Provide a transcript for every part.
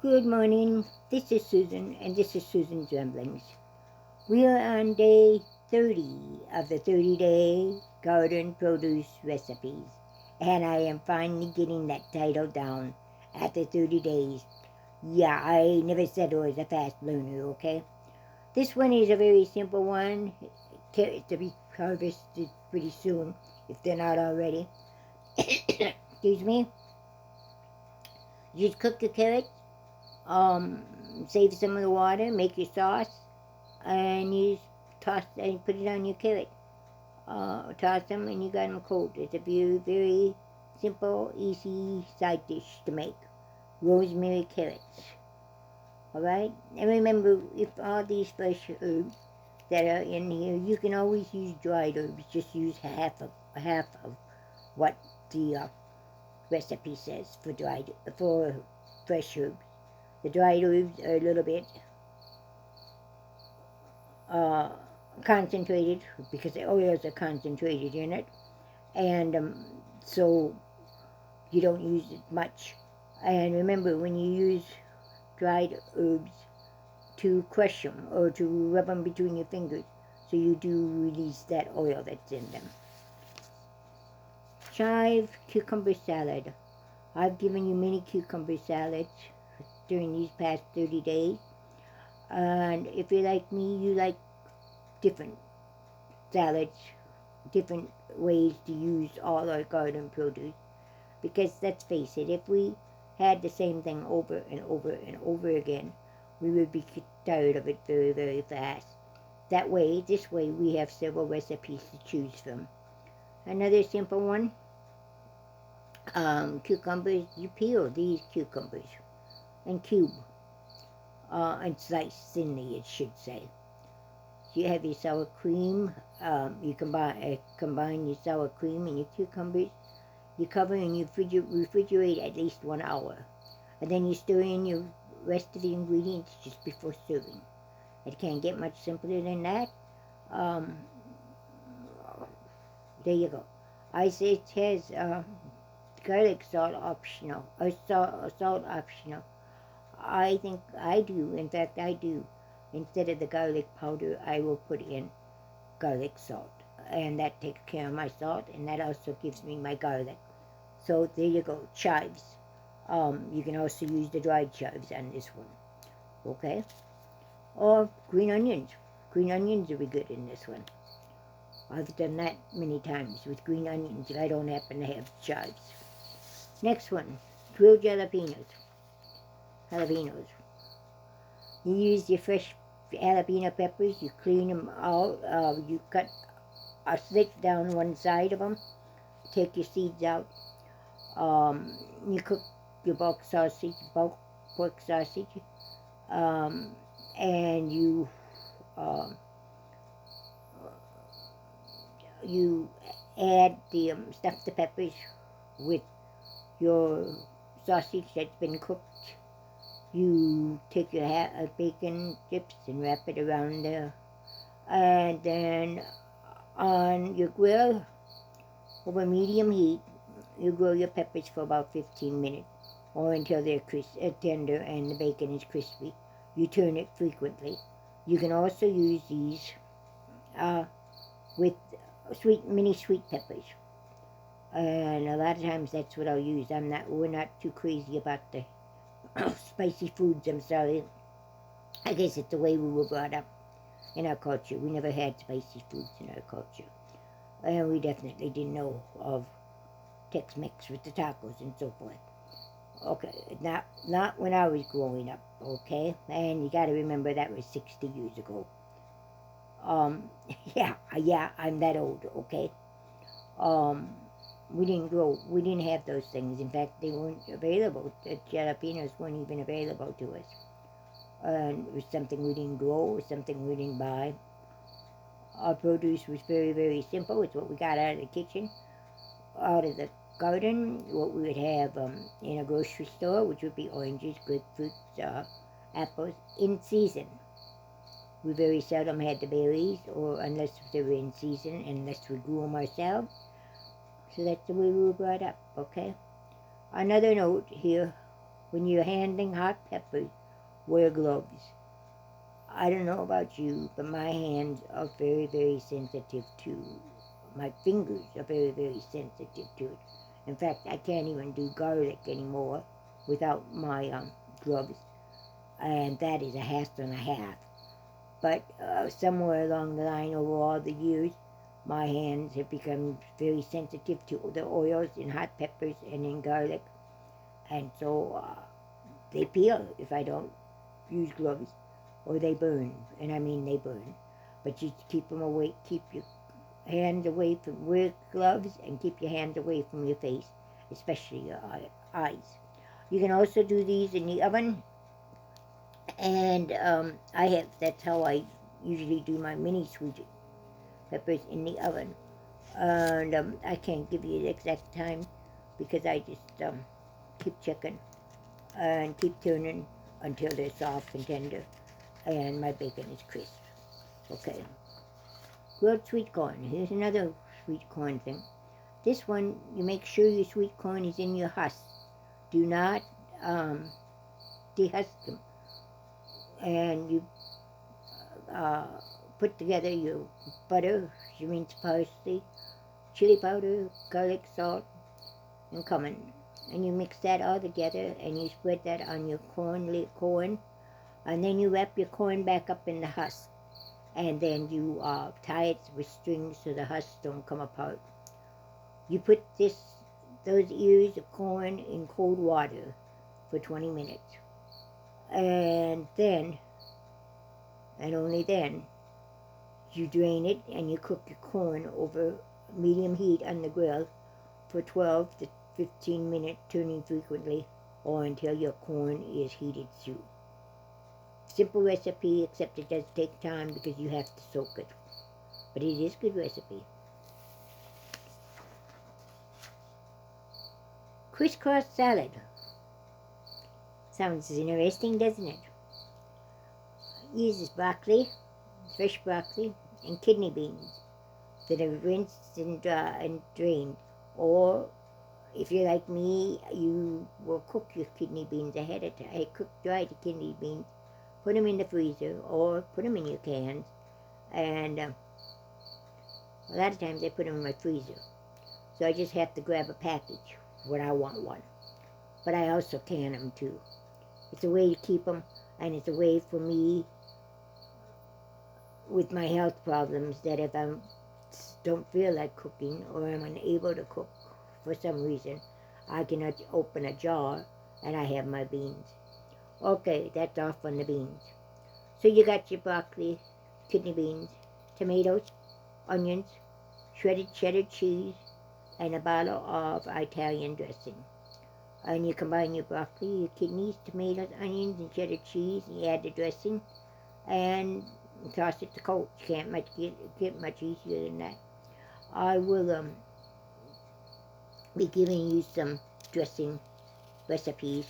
Good morning. This is Susan, and this is Susan's Ramblings. We are on day 30 of the 30-day garden produce recipes, and I am finally getting that title down after 30 days. Yeah, I never said I was a fast learner, okay? This one is a very simple one. Carrots to be harvested pretty soon, if they're not already. Excuse me. Just cook your carrots. Save some of the water, make your sauce, and you toss and put it on your carrot. Toss them and you got them cold. It's a very, very simple, easy side dish to make. Rosemary carrots. Alright? And remember, if all these fresh herbs that are in here, you can always use dried herbs. Just use half of what the recipe says for fresh herbs. The dried herbs are a little bit concentrated because the oils are concentrated in it, and so you don't use it much. And remember, when you use dried herbs, to crush them or to rub them between your fingers, so you do release that oil that's in them. Chive cucumber salad. I've given you many cucumber salads during these past 30 days. And if you're like me, you like different salads, different ways to use all our garden produce. Because let's face it, if we had the same thing over and over and over again, we would be tired of it very, very fast. This way, we have several recipes to choose from. Another simple one, cucumbers. You peel these cucumbers and cube, and slice thinly, it should say. So you have your sour cream. You combine your sour cream and your cucumbers. You cover and you refrigerate at least 1 hour. And then you stir in your rest of the ingredients just before serving. It can't get much simpler than that. There you go. I say it has garlic salt optional, or salt optional. I think I do. In fact, I do. Instead of the garlic powder, I will put in garlic salt. And that takes care of my salt, and that also gives me my garlic. So there you go, chives. You can also use the dried chives on this one. Okay? Or green onions. Green onions will be good in this one. I've done that many times with green onions if I don't happen to have chives. Next one, grilled jalapenos. You use your fresh jalapeno peppers, you clean them out, you cut a slit down one side of them, take your seeds out, you cook your bulk pork sausage, and you add stuff the peppers with your sausage that's been cooked. You take your bacon chips and wrap it around there. And then on your grill, over medium heat, you grill your peppers for about 15 minutes or until they're tender and the bacon is crispy. You turn it frequently. You can also use these with mini sweet peppers. And a lot of times that's what I'll use. We're not too crazy about the spicy foods, I'm sorry. I guess it's the way we were brought up in our culture. We never had spicy foods in our culture. And we definitely didn't know of Tex-Mex with the tacos and so forth. Okay, not when I was growing up, okay? And you gotta remember that was 60 years ago. Yeah, I'm that old, okay? We didn't have those things. In fact, they weren't available. The jalapenos weren't even available to us. And it was something we didn't grow, it was something we didn't buy. Our produce was very, very simple. It's what we got out of the kitchen, out of the garden, what we would have in a grocery store, which would be oranges, grapefruits, apples, in season. We very seldom had the berries, or unless they were in season, unless we grew them ourselves. So that's the way we were brought up, okay? Another note here, when you're handling hot peppers, wear gloves. I don't know about you, but my hands are very, very sensitive to, my fingers are very, very sensitive to it. In fact, I can't even do garlic anymore without my gloves, and that is a hassle and a half. But somewhere along the line, over all the years, my hands have become very sensitive to the oils in hot peppers and in garlic, and so they peel if I don't use gloves, or they burn, and I mean they burn. But you keep them away, keep your hands away from, wear gloves and keep your hands away from your face, especially your eyes. You can also do these in the oven, and that's how I usually do my mini sweet peppers in the oven. And I can't give you the exact time because I just keep checking and keep turning until they're soft and tender, and my bacon is crisp. Okay. Grilled sweet corn. Here's another sweet corn thing. This one, you make sure your sweet corn is in your husk. Do not dehusk them. And you put together your butter, your minced parsley, chili powder, garlic, salt, and cumin. And you mix that all together, and you spread that on your corn, and then you wrap your corn back up in the husk, and then you tie it with strings so the husks don't come apart. You put those ears of corn in cold water for 20 minutes, and then, and only then, you drain it and you cook your corn over medium heat on the grill for 12 to 15 minutes, turning frequently, or until your corn is heated through. Simple recipe, except it does take time because you have to soak it. But it is a good recipe. Crisscross salad. Sounds interesting, doesn't it? Uses broccoli, fresh broccoli, and kidney beans that are rinsed and drained. Or, if you're like me, you will cook your kidney beans ahead of time. I cook dry the kidney beans, put them in the freezer, or put them in your cans. And a lot of times I put them in my freezer. So I just have to grab a package when I want one. But I also can them too. It's a way to keep them, and it's a way for me, with my health problems, that if I don't feel like cooking or I'm unable to cook for some reason, I can open a jar and I have my beans. Okay, that's off on the beans. So you got your broccoli, kidney beans, tomatoes, onions, shredded cheddar cheese, and a bottle of Italian dressing. And you combine your broccoli, your kidneys, tomatoes, onions, and cheddar cheese, and you add the dressing, and toss it to cold. You can't get much easier than that. I will be giving you some dressing recipes,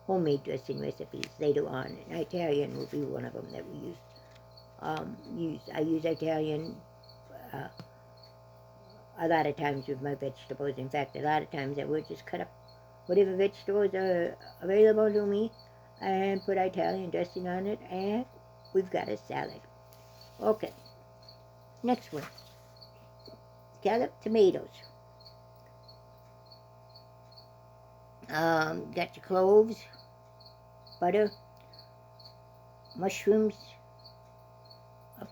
homemade dressing recipes later on. And Italian will be one of them that we use. I use Italian a lot of times with my vegetables. In fact, a lot of times I will just cut up whatever vegetables are available to me and put Italian dressing on it, and we've got a salad. Okay, next one. Scalloped tomatoes. Got your cloves, butter, mushrooms,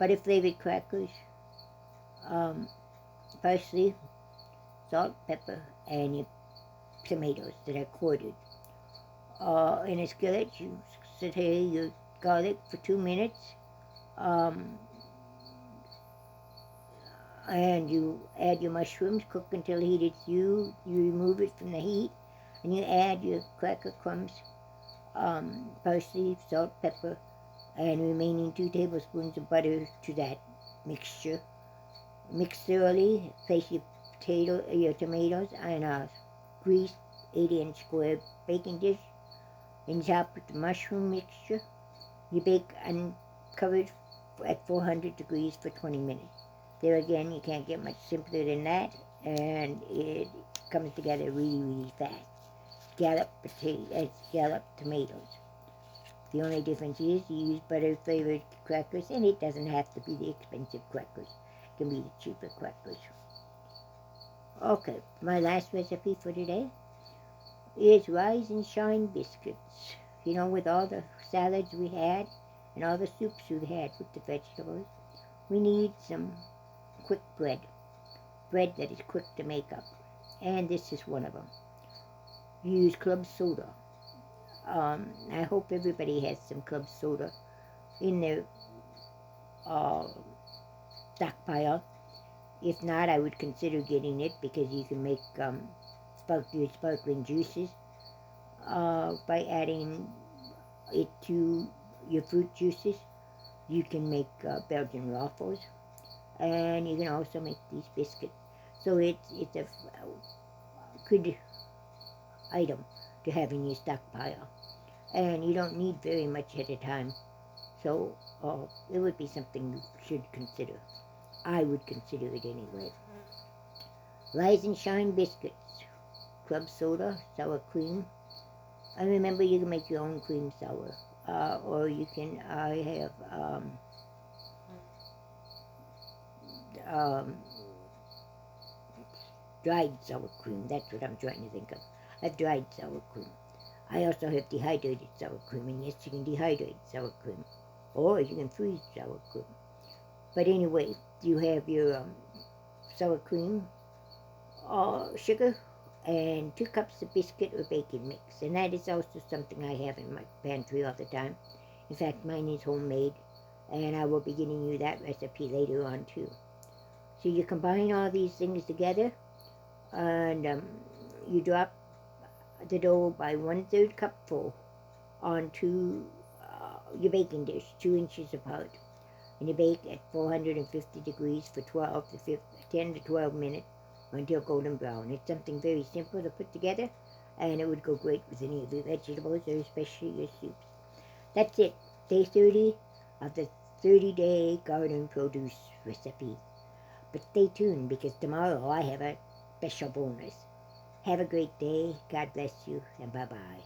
butter-flavored crackers, parsley, salt, pepper, and your tomatoes that are quartered. In a skillet, you saute your garlic for 2 minutes, and you add your mushrooms, cook until heated through. You remove it from the heat, and you add your cracker crumbs, parsley, salt, pepper, and remaining 2 tablespoons of butter to that mixture. Mix thoroughly. Place your tomatoes on a greased 8-inch square baking dish. Then top with the mushroom mixture. You bake uncovered at 400 degrees for 20 minutes. There again, you can't get much simpler than that, and it comes together really, really fast. scalloped tomatoes. The only difference is you use butter-flavored crackers, and it doesn't have to be the expensive crackers. It can be the cheaper crackers. Okay, my last recipe for today is rise and shine biscuits. You know, with all the salads we had and all the soups we had with the vegetables, we need some quick bread that is quick to make up. And this is one of them. Use club soda. I hope everybody has some club soda in their stockpile. If not, I would consider getting it because you can make sparkling juices by adding it to your fruit juices. You can make Belgian waffles, and you can also make these biscuits. So it's a good item to have in your stockpile, and you don't need very much at a time. So it would be something you should consider. I would consider it anyway. Rise and shine biscuits, club soda, sour cream. And remember, you can make your own cream sour, or you can. I have dried sour cream. That's what I'm trying to think of. I have dried sour cream. I also have dehydrated sour cream, and yes, you can dehydrate sour cream, or you can freeze sour cream. But anyway, you have your sour cream, sugar, and 2 cups of biscuit or bacon mix. And that is also something I have in my pantry all the time. In fact, mine is homemade, and I will be giving you that recipe later on too. So you combine all these things together, and you drop the dough by 1/3 cup full onto your baking dish, 2 inches apart. And you bake at 450 degrees for 10 to 12 minutes until golden brown. It's something very simple to put together, and it would go great with any of your vegetables, or especially your soups. That's it. Day 30 of the 30-day garden produce recipe. But stay tuned, because tomorrow I have a special bonus. Have a great day. God bless you, and bye-bye.